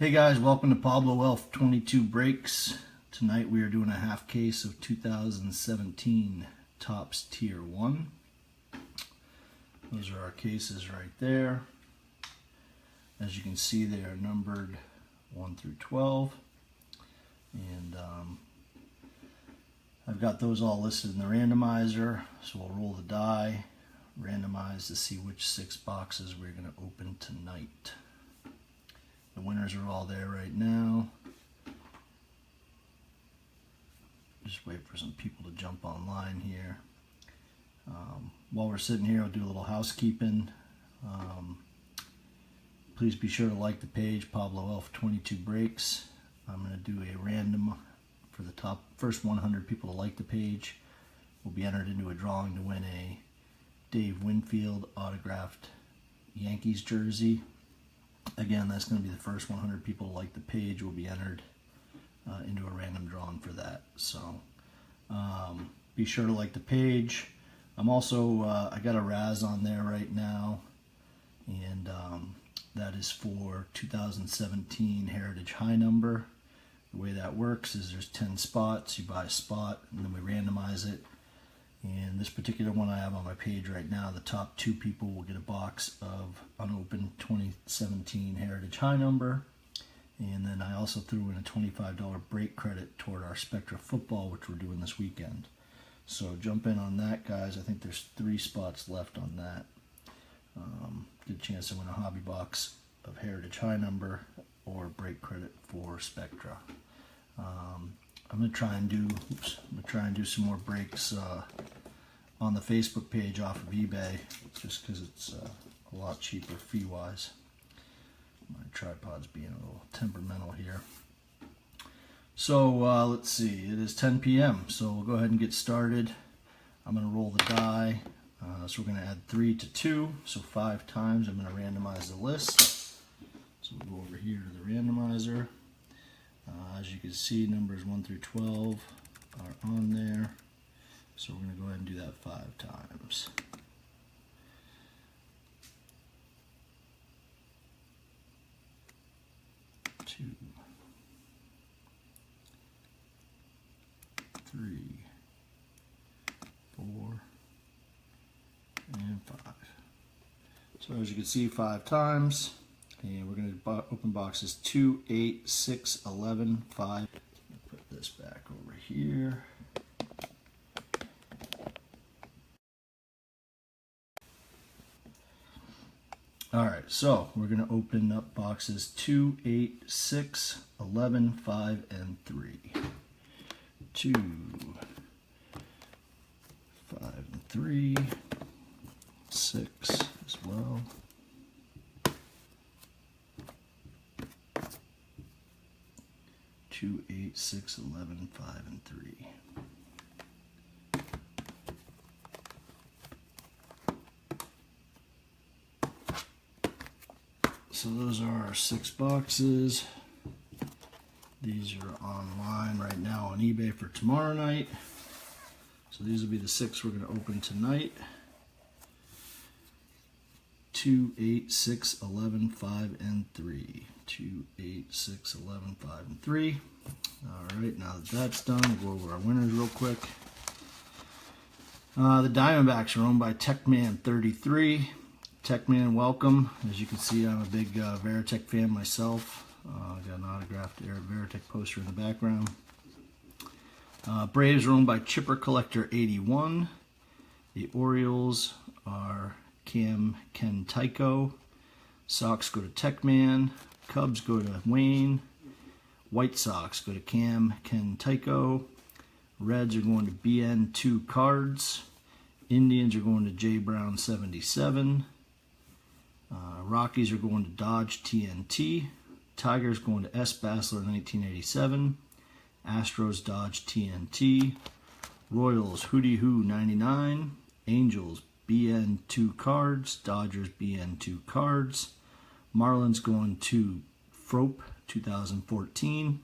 Hey guys, welcome to Pablo Elf 22 Breaks. Tonight we are doing a half case of 2017 Topps Tier 1. Those are our cases right there. As you can see, they are numbered 1 through 12. And I've got those all listed in the randomizer. So we'll roll the die, randomize to see which 6 boxes we're going to open tonight. The winners are all there right now. Just wait for some people to jump online here. While we're sitting here, I'll do a little housekeeping. Please be sure to like the page, Pablo Elf 22 Breaks. I'm going to do a random for the first 100 people to like the page. Will be entered into a drawing to win a Dave Winfield autographed Yankees jersey. Again, that's going to be the first 100 people to like the page will be entered into a random drawing for that. So be sure to like the page. I'm also, I got a Raz on there right now, and that is for 2017 Heritage High number. The way that works is there's 10 spots. You buy a spot, and then we randomize it. And this particular one I have on my page right now, the top 2 people will get a box of unopened 2017 Heritage High number. And then I also threw in a $25 break credit toward our Spectra football, which we're doing this weekend. So jump in on that, guys. I think there's 3 spots left on that. Good chance to win a hobby box of Heritage High number or break credit for Spectra. I'm gonna try and do some more breaks on the Facebook page off of eBay, just because it's a lot cheaper fee-wise. My tripod's being a little temperamental here. So let's see, it is 10 p.m. so we'll go ahead and get started. I'm gonna roll the die. So we're gonna add 3 to 2, so 5 times. I'm gonna randomize the list. So we'll go over here to the randomizer. As you can see, numbers 1 through 12 are on there. So we're going to go ahead and do that 5 times. 2, 3, 4, and 5. So as you can see, 5 times. And we're going to open boxes 2, 8, 6, 11, 5. Put this back over here. All right, so we're going to open up boxes 2, 8, 6, 11, 5, and 3. 2, 5, and 3. 6 as well. 2, 8, 6, 11, 5, and 3. So those are our 6 boxes. These are online right now on eBay for tomorrow night. So these will be the 6 we're going to open tonight. 2, 8, 6, 11, 5, and 3. 2, 8, 6, 11, 5, and 3. Alright, now that that's done, we'll go over our winners real quick. The Diamondbacks are owned by Techman33. Techman, welcome. As you can see, I'm a big Veritek fan myself. I got an autographed Eric Veritek poster in the background. Braves are owned by Chipper Collector 81. The Orioles are Cam Ken Tycho. Sox go to Techman. Cubs go to Wayne. White Sox go to Cam Ken Tycho. Reds are going to BN2 Cards. Indians are going to J Brown 77. Rockies are going to Dodge TNT. Tigers going to S Bassler 1987. Astros Dodge TNT. Royals Hootie Hoo 99. Angels BN2 Cards. Dodgers BN2 Cards. Marlins going to Frope 2014.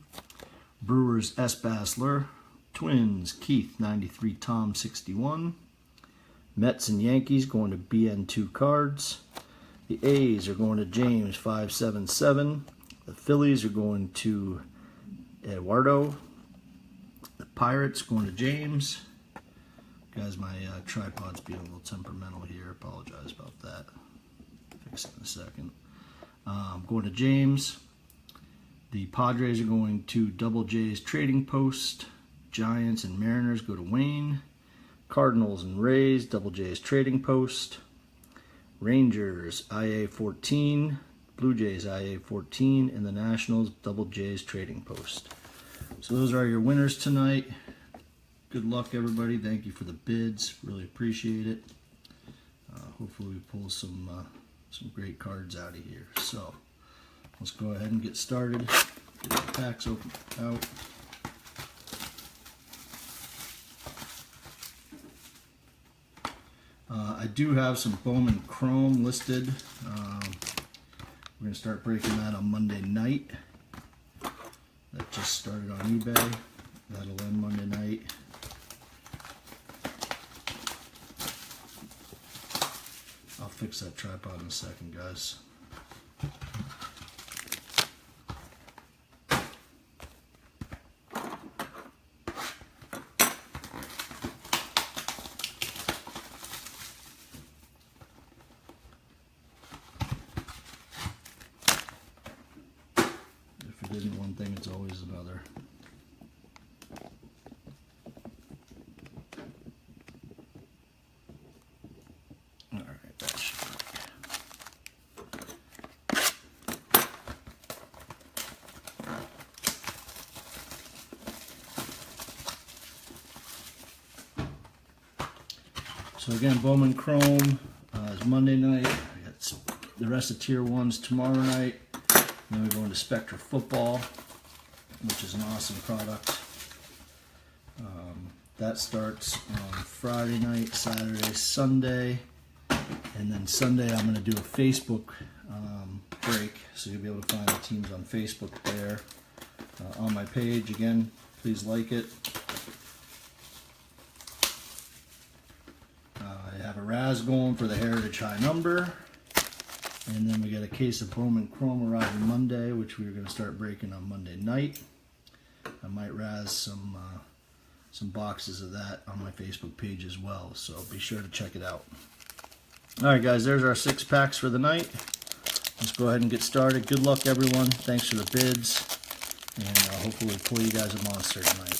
Brewers S Bassler. Twins Keith 93 Tom 61. Mets and Yankees going to BN2 Cards. The A's are going to James 577. The Phillies are going to Eduardo. The Pirates going to James. Guys, my tripod's being a little temperamental here. Apologize about that. Fix it in a second. Going to James. The Padres are going to Double J's Trading Post. Giants and Mariners go to Wayne. Cardinals and Rays, Double J's Trading Post. Rangers, IA 14. Blue Jays, IA 14. And the Nationals, Double J's Trading Post. So those are your winners tonight. Good luck, everybody. Thank you for the bids. Really appreciate it. Hopefully we pull some great cards out of here. So let's go ahead and get started. Get the packs open out. I do have some Bowman Chrome listed. We're going to start breaking that on Monday night. That just started on eBay. That'll end Monday night. I'll fix that tripod in a second, guys. If it isn't one thing, it's always another. So again, Bowman Chrome is Monday night. I got the rest of Tier 1s tomorrow night. Then we're going to Spectra Football, which is an awesome product. That starts on Friday night, Saturday, Sunday. And then Sunday I'm going to do a Facebook break. So you'll be able to find the teams on Facebook there. On my page, again, please like it. I have a Raz going for the Heritage High number. And then we got a case of Bowman Chrome arriving Monday, which we're going to start breaking on Monday night. I might Raz some boxes of that on my Facebook page as well, so be sure to check it out. Alright guys, there's our 6 packs for the night. Let's go ahead and get started. Good luck everyone. Thanks for the bids. And hopefully we'll pull you guys a monster tonight.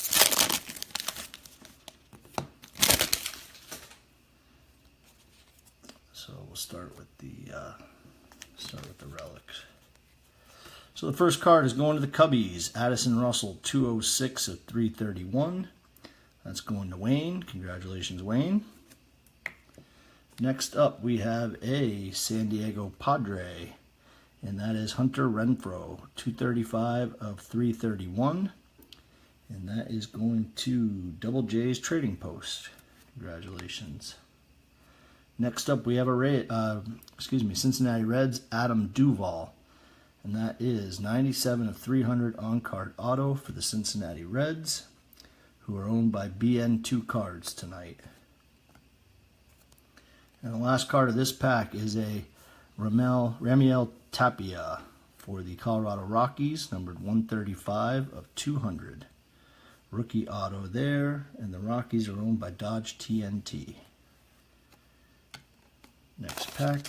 So we'll start with the relics. So the first card is going to the Cubbies. Addison Russell, 206 of 331. That's going to Wayne. Congratulations, Wayne. Next up, we have a San Diego Padre, and that is Hunter Renfroe, 235 of 331. And that is going to Double J's Trading Post. Congratulations. Next up, we have a Cincinnati Reds, Adam Duvall, and that is 97 of 300 on-card auto for the Cincinnati Reds, who are owned by BN2 Cards tonight. And the last card of this pack is a Ramiel Tapia for the Colorado Rockies, numbered 135 of 200. Rookie auto there, and the Rockies are owned by Dodge TNT. Next pack.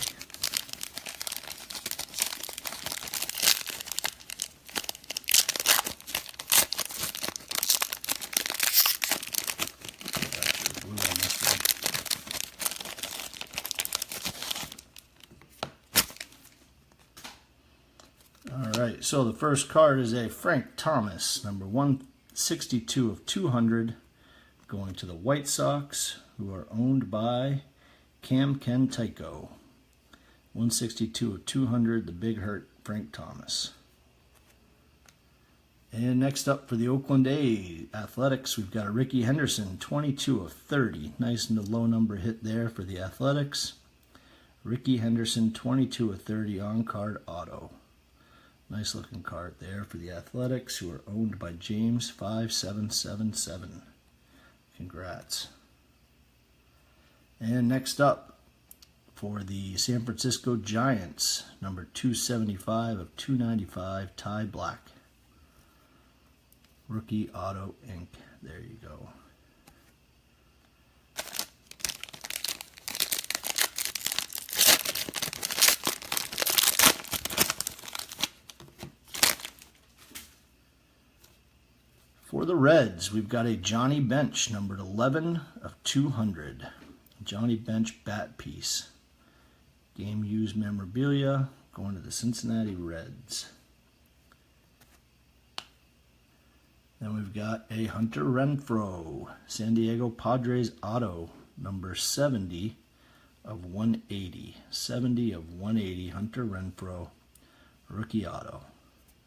Alright, so the first card is a Frank Thomas, number 162 of 200, going to the White Sox, who are owned by Cam Ken Tycho. 162 of 200, the big hurt Frank Thomas. And next up for the Oakland Athletics, we've got a Ricky Henderson, 22 of 30. Nice and low number hit there for the Athletics. Ricky Henderson, 22 of 30 on-card auto. Nice looking card there for the Athletics, who are owned by James 5777. Congrats. And next up for the San Francisco Giants, number 275 of 295, Ty Black. Rookie Auto Ink. There you go. For the Reds, we've got a Johnny Bench, numbered 11 of 200. Johnny Bench bat piece. Game used memorabilia going to the Cincinnati Reds. Then we've got a Hunter Renfroe, San Diego Padres auto, number 70 of 180. 70 of 180, Hunter Renfroe, rookie auto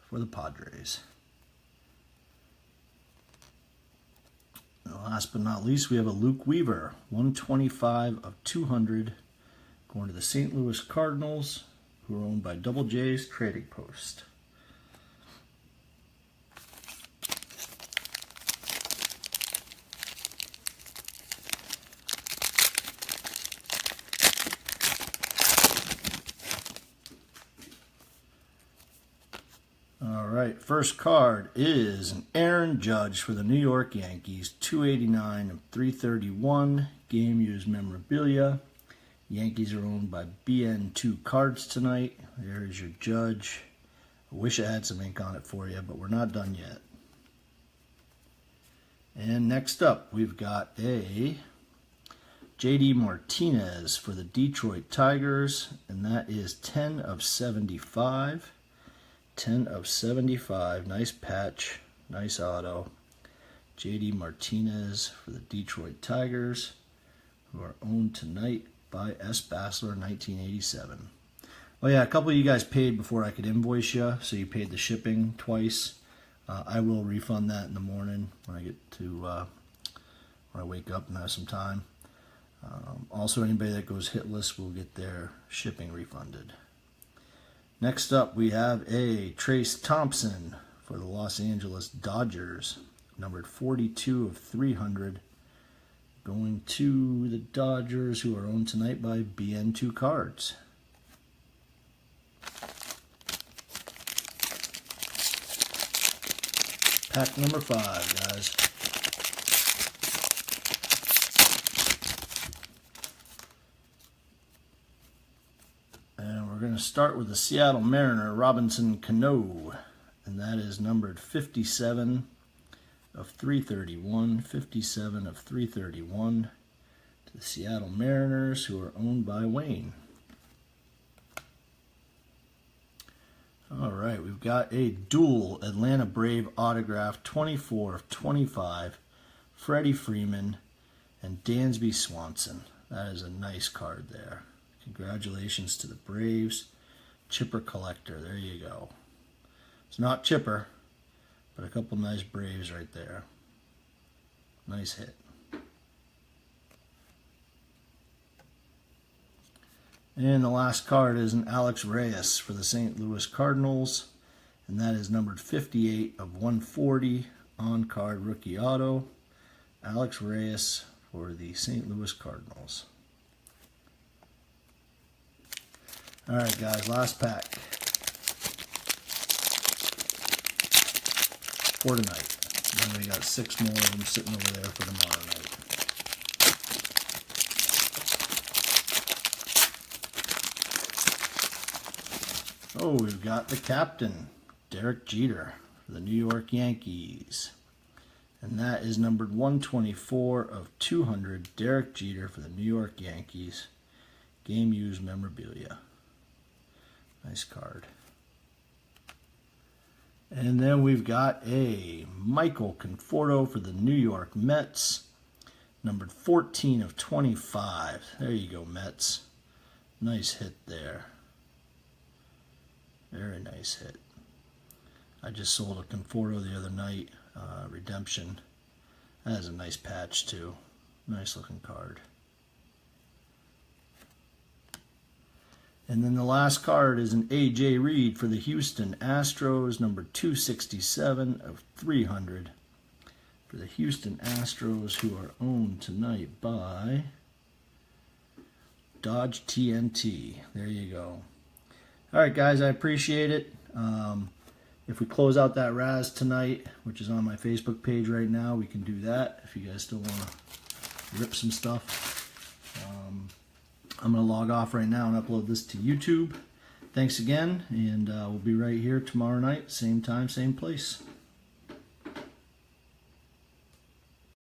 for the Padres. And last but not least, we have a Luke Weaver, 125 of 200, going to the St. Louis Cardinals, who are owned by Double J's Trading Post. All right, first card is an Aaron Judge for the New York Yankees, 289 of 331, game used memorabilia. Yankees are owned by BN2 Cards tonight. There's your Judge. I wish I had some ink on it for you, but we're not done yet. And next up, we've got a JD Martinez for the Detroit Tigers, and that is 10 of 75. 10 of 75. Nice patch, nice auto. JD Martinez for the Detroit Tigers, who are owned tonight by S. Bassler, 1987. Oh yeah, a couple of you guys paid before I could invoice you, so you paid the shipping twice. I will refund that in the morning when I get to when I wake up and have some time. Also, anybody that goes hitless will get their shipping refunded. Next up, we have a Trace Thompson for the Los Angeles Dodgers, numbered 42 of 300, going to the Dodgers, who are owned tonight by BN2 Cards. Pack number 5, guys. And we're going to start with the Seattle Mariner, Robinson Cano. And that is numbered 57 of 331. 57 of 331 to the Seattle Mariners, who are owned by Wayne. All right, we've got a dual Atlanta Brave autograph, 24 of 25. Freddie Freeman and Dansby Swanson. That is a nice card there. Congratulations to the Braves. Chipper collector, there you go. It's not Chipper, but a couple nice Braves right there. Nice hit. And the last card is an Alex Reyes for the St. Louis Cardinals, and that is numbered 58 of 140, on-card rookie auto. Alex Reyes for the St. Louis Cardinals. All right, guys, last pack for tonight. Then we got 6 more of them sitting over there for tomorrow night. Oh, we've got the captain, Derek Jeter, for the New York Yankees. And that is numbered 124 of 200, Derek Jeter for the New York Yankees. Game used memorabilia. Nice card. And then we've got a Michael Conforto for the New York Mets, numbered 14 of 25. There you go, Mets. Nice hit there. Very nice hit. I just sold a Conforto the other night, redemption. That is a nice patch too. Nice looking card. And then the last card is an A.J. Reed for the Houston Astros, number 267 of 300. For the Houston Astros, who are owned tonight by Dodge TNT. There you go. All right, guys, I appreciate it. If we close out that Raz tonight, which is on my Facebook page right now, we can do that if you guys still want to rip some stuff. I'm going to log off right now and upload this to YouTube. Thanks again, and we'll be right here tomorrow night, same time, same place.